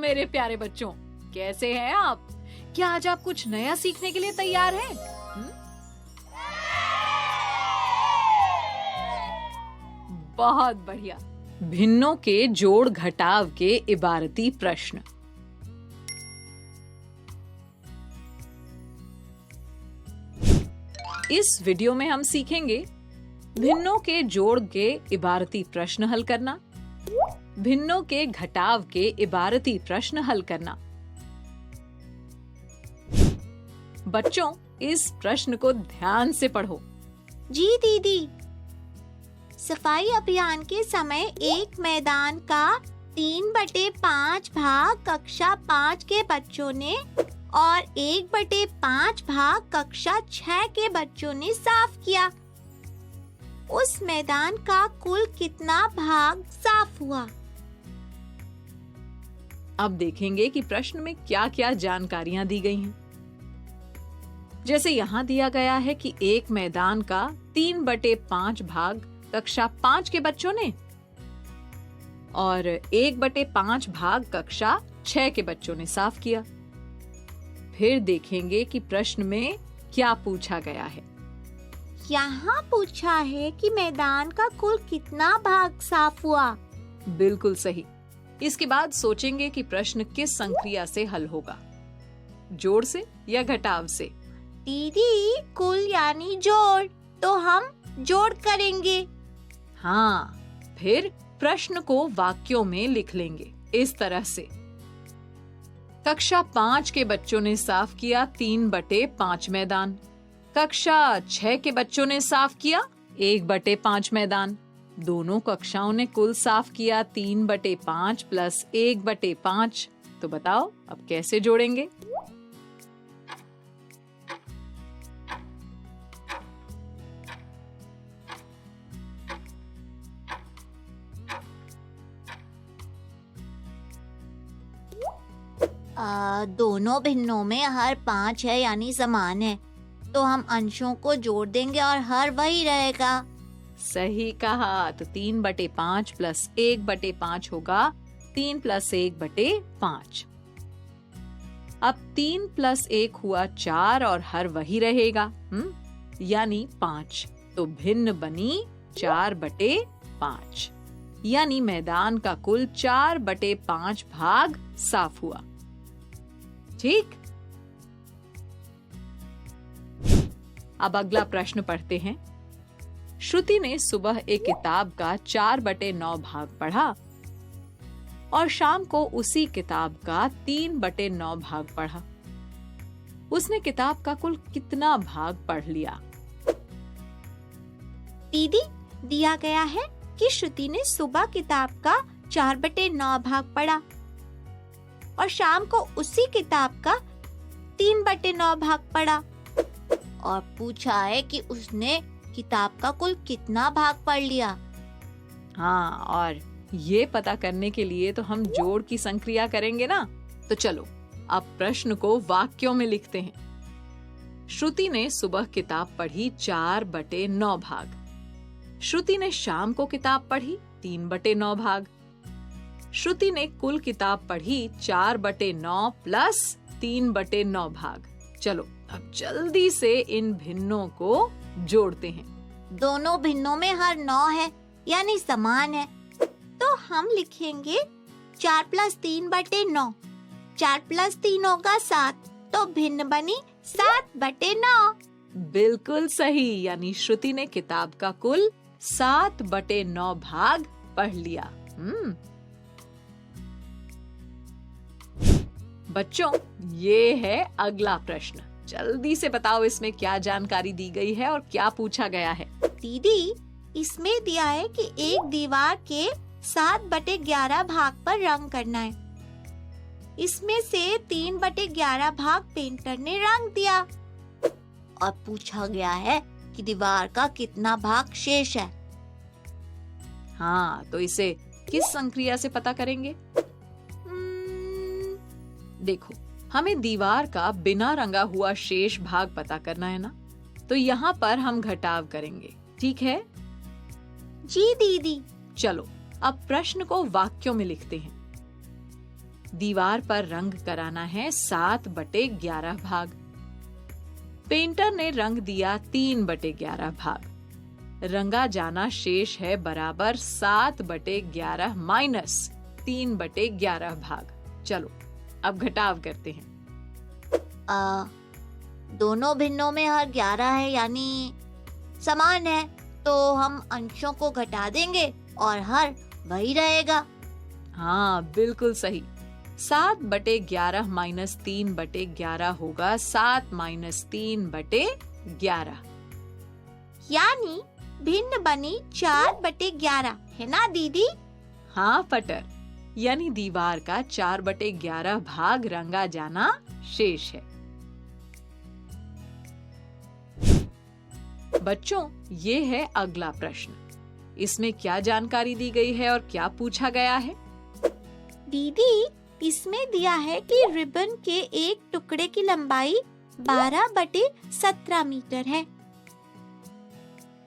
मेरे प्यारे बच्चों, कैसे हैं आप? क्या आज आप कुछ नया सीखने के लिए तैयार हैं? बहुत बढ़िया। भिन्नों के जोड़ घटाव के इबारती प्रश्न। इस वीडियो में हम सीखेंगे भिन्नों के जोड़ के इबारती प्रश्न हल करना, भिन्नों के घटाव के इबारती प्रश्न हल करना। बच्चों, इस प्रश्न को ध्यान से पढ़ो। जी दीदी, सफाई अभियान के समय एक मैदान का 3/5 भाग कक्षा 5 के बच्चों ने और 1/5 भाग कक्षा 6 के बच्चों ने साफ किया। उस मैदान का कुल कितना भाग साफ हुआ? अब देखेंगे कि प्रश्न में क्या क्या जानकारियां दी गई हैं। जैसे यहाँ दिया गया है कि एक मैदान का 3/5 भाग कक्षा 5 के बच्चों ने और 1/5 भाग कक्षा 6 के बच्चों ने साफ किया। फिर देखेंगे कि प्रश्न में क्या पूछा गया है। यहाँ पूछा है कि मैदान का कुल कितना भाग साफ हुआ। बिल्कुल सही। इसके बाद सोचेंगे कि प्रश्न किस संक्रिया से हल होगा, जोड़ से या घटाव से। दीदी, कुल यानी जोड़, तो हम जोड़ करेंगे। हाँ, फिर प्रश्न को वाक्यों में लिख लेंगे इस तरह से। कक्षा 5 के बच्चों ने साफ किया 3/5 मैदान। कक्षा 6 के बच्चों ने साफ किया 1/5 मैदान। दोनों कक्षाओं ने कुल साफ किया 3/5 + 1/5। तो बताओ अब कैसे जोड़ेंगे? दोनों भिन्नों में हर 5 है यानी समान है, तो हम अंशों को जोड़ देंगे और हर वही रहेगा। सही कहा। तो 3/5 + 1/5 होगा 3 + 1/5। अब 3 + 1 हुआ 4 और हर वही रहेगा, यानी 5। तो भिन्न बनी 4/5, यानी मैदान का कुल 4/5 भाग साफ हुआ। ठीक। अब अगला प्रश्न पढ़ते हैं। श्रुति ने सुबह एक किताब का 4/9 भाग पढ़ा और शाम को उसी किताब का 3/9 भाग पढ़ा। उसने किताब का कुल कितना भाग पढ़ लिया? दीदी, दिया गया है कि श्रुति ने सुबह किताब का 4/9 भाग पढ़ा और शाम को उसी किताब का 3/9 भाग पढ़ा, और पूछा है कि उसने किताब का कुल कितना भाग पढ़ लिया। हाँ, और ये पता करने के लिए तो हम जोड़ की संक्रिया करेंगे ना। तो चलो अब प्रश्न को वाक्यों में लिखते हैं। श्रुति ने सुबह किताब पढ़ी 4/9 भाग। श्रुति ने शाम को किताब पढ़ी 3/9 भाग। श्रुति ने कुल किताब पढ़ी 4/9 + 3/9 भाग। चलो अब जल्दी से इन भिन्नों को जोड़ते हैं। दोनों भिन्नों में हर 9 है यानी समान है, तो हम लिखेंगे 4 + 3/9। 4 + 3 होगा 7, तो भिन्न बनी 7/9। बिल्कुल सही, यानी श्रुति ने किताब का कुल 7/9 भाग पढ़ लिया। बच्चों, ये है अगला प्रश्न। जल्दी से बताओ इसमें क्या जानकारी दी गई है और क्या पूछा गया है। दीदी, इसमें दिया है कि एक दीवार के 7/11 भाग पर रंग करना है। इसमें से 3/11 भाग पेंटर ने रंग दिया और पूछा गया है कि दीवार का कितना भाग शेष है। हाँ, तो इसे किस संक्रिया से पता करेंगे? देखो, हमें दीवार का बिना रंगा हुआ शेष भाग पता करना है ना, तो यहाँ पर हम घटाव करेंगे। ठीक है? जी दीदी। चलो अब प्रश्न को वाक्यों में लिखते हैं। दीवार पर रंग कराना है 7/11 भाग। पेंटर ने रंग दिया 3/11 भाग। रंगा जाना शेष है बराबर 7/11 माइनस 3/11 भाग। चलो अब घटाव करते हैं। दोनों भिन्नों में हर 11 है, यानी समान है, तो हम अंशों को घटा देंगे और हर वही रहेगा। हाँ, बिल्कुल सही। 7/11 माइनस 3/11 होगा 7 माइनस 3/11, यानी भिन्न बनी 4/11, है ना दीदी? हाँ पटर, यानी दीवार का 4/11 भाग रंगा जाना शेष है। बच्चों, ये है अगला प्रश्न। इसमें क्या जानकारी दी गई है और क्या पूछा गया है? दीदी, इसमें दिया है कि रिबन के एक टुकड़े की लंबाई 12/17 मीटर है।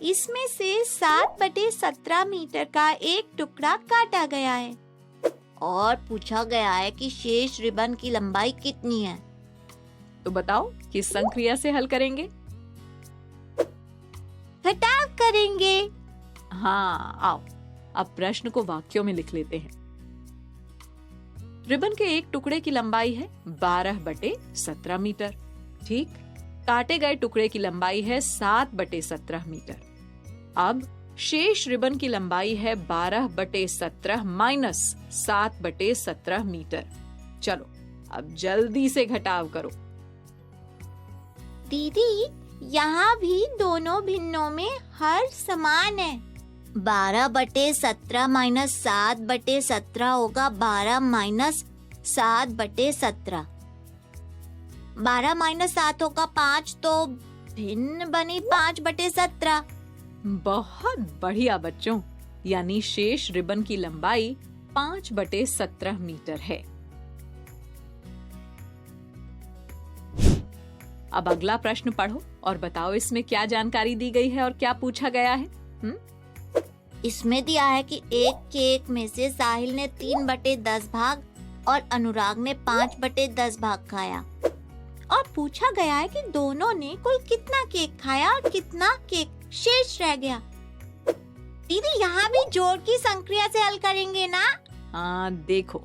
इसमें से 7/17 मीटर का एक टुकड़ा काटा गया है और पूछा गया है कि शेष रिबन की लंबाई कितनी है। तो बताओ किस संक्रिया से हल करेंगे? घटाव करेंगे। हाँ, आओ अब प्रश्न को वाक्यों में लिख लेते हैं। रिबन के एक टुकड़े की लंबाई है 12/17 मीटर। ठीक, काटे गए टुकड़े की लंबाई है 7/17 मीटर। अब शेष रिबन की लंबाई है 12/17 माइनस 7/17 मीटर। चलो अब जल्दी से घटाव करो। दीदी, यहाँ भी दोनों भिन्नों में हर समान है। 12/17 माइनस 7/17 होगा 12 माइनस 7/17। 12 माइनस 7 होगा 5, तो भिन्न बनी 5/17। बहुत बढ़िया बच्चों, यानी शेष रिबन की लंबाई 5/17 मीटर है। अब अगला प्रश्न पढ़ो और बताओ इसमें क्या जानकारी दी गई है और क्या पूछा गया है। इसमें दिया है कि एक केक में से साहिल ने 3/10 भाग और अनुराग ने 5/10 भाग खाया और पूछा गया है कि दोनों ने कुल कितना केक खाया और कितना केक शेष रह गया। दीदी, यहाँ भी जोड़ की संक्रिया से हल करेंगे ना? हाँ, देखो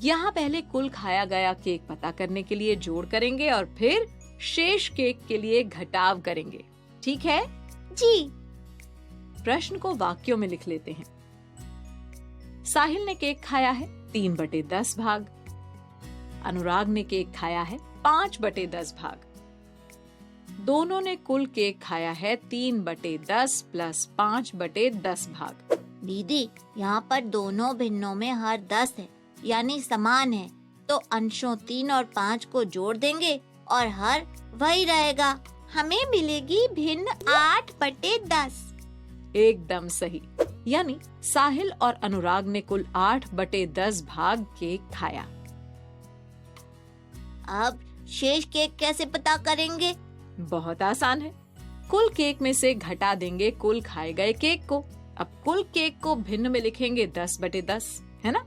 यहाँ पहले कुल खाया गया केक पता करने के लिए जोड़ करेंगे और फिर शेष केक के लिए घटाव करेंगे। ठीक है जी। प्रश्न को वाक्यों में लिख लेते हैं। साहिल ने केक खाया है 3/10 भाग। अनुराग ने केक खाया है 5/10 भाग। दोनों ने कुल केक खाया है 3/10 प्लस 5/10 भाग। दीदी, यहाँ पर दोनों भिन्नों में हर 10 है, यानी समान है, तो अंशों 3 और 5 को जोड़ देंगे और हर वही रहेगा। हमें मिलेगी भिन्न 8/10। एकदम सही, यानी साहिल और अनुराग ने कुल 8/10 भाग केक खाया। अब शेष केक कैसे पता करेंगे? बहुत आसान है, कुल केक में से घटा देंगे कुल खाए गए केक को। अब कुल केक को भिन्न में लिखेंगे 10/10, है ना?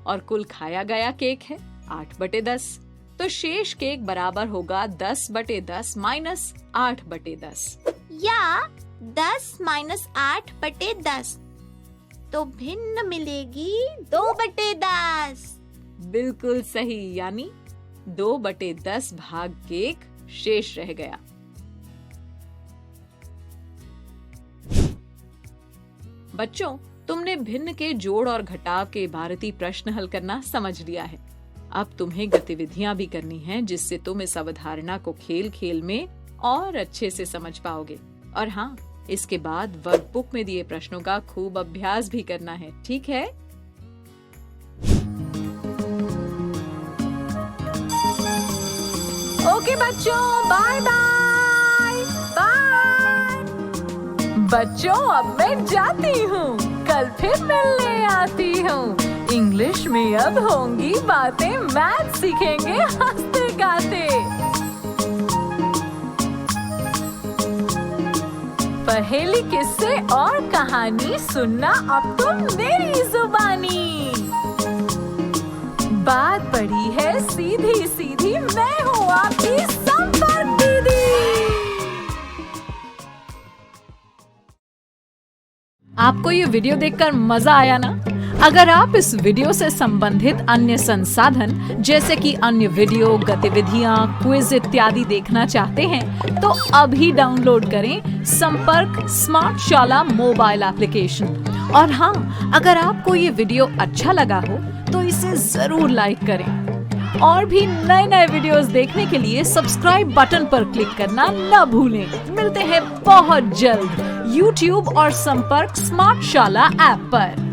और कुल खाया गया केक है 8/10, तो शेष केक बराबर होगा 10/10 माइनस 8/10 या 10 माइनस 8/10, तो भिन्न मिलेगी 2/10। बिल्कुल सही, यानी 2/10 भाग केक शेष रह गया। बच्चों, तुमने भिन्न के जोड़ और घटाव के इबारती प्रश्न हल करना समझ लिया है। अब तुम्हें गतिविधियां भी करनी हैं, जिससे तुम इस अवधारणा को खेल खेल में और अच्छे से समझ पाओगे। और हाँ, इसके बाद वर्कबुक में दिए प्रश्नों का खूब अभ्यास भी करना है। ठीक है? ओके बच्चों, बाय बाय बाय। बच्चों, अब मैं जाती हूँ, कल फिर मिलने आती हूँ। इंग्लिश में अब होंगी बातें, मैथ सीखेंगे हंसते गाते। पहेली, किस्से और कहानी सुनना अब तुम मेरी जुबानी। बात बड़ी है सीधी सीधी, मैं हूँ आपकी संपर्क दीदी। आपको ये वीडियो देखकर मजा आया ना? अगर आप इस वीडियो से संबंधित अन्य संसाधन जैसे कि अन्य वीडियो, गतिविधियां, क्विज इत्यादि देखना चाहते हैं तो अभी डाउनलोड करें संपर्क स्मार्ट शाला मोबाइल एप्लीकेशन। और अगर आपको ये वीडियो अच्छा लगा हो तो इसे जरूर लाइक करें। और भी नए वीडियोस देखने के लिए सब्सक्राइब बटन पर क्लिक करना न भूलें। मिलते हैं बहुत जल्द YouTube और संपर्क स्मार्ट शाला ऐप पर।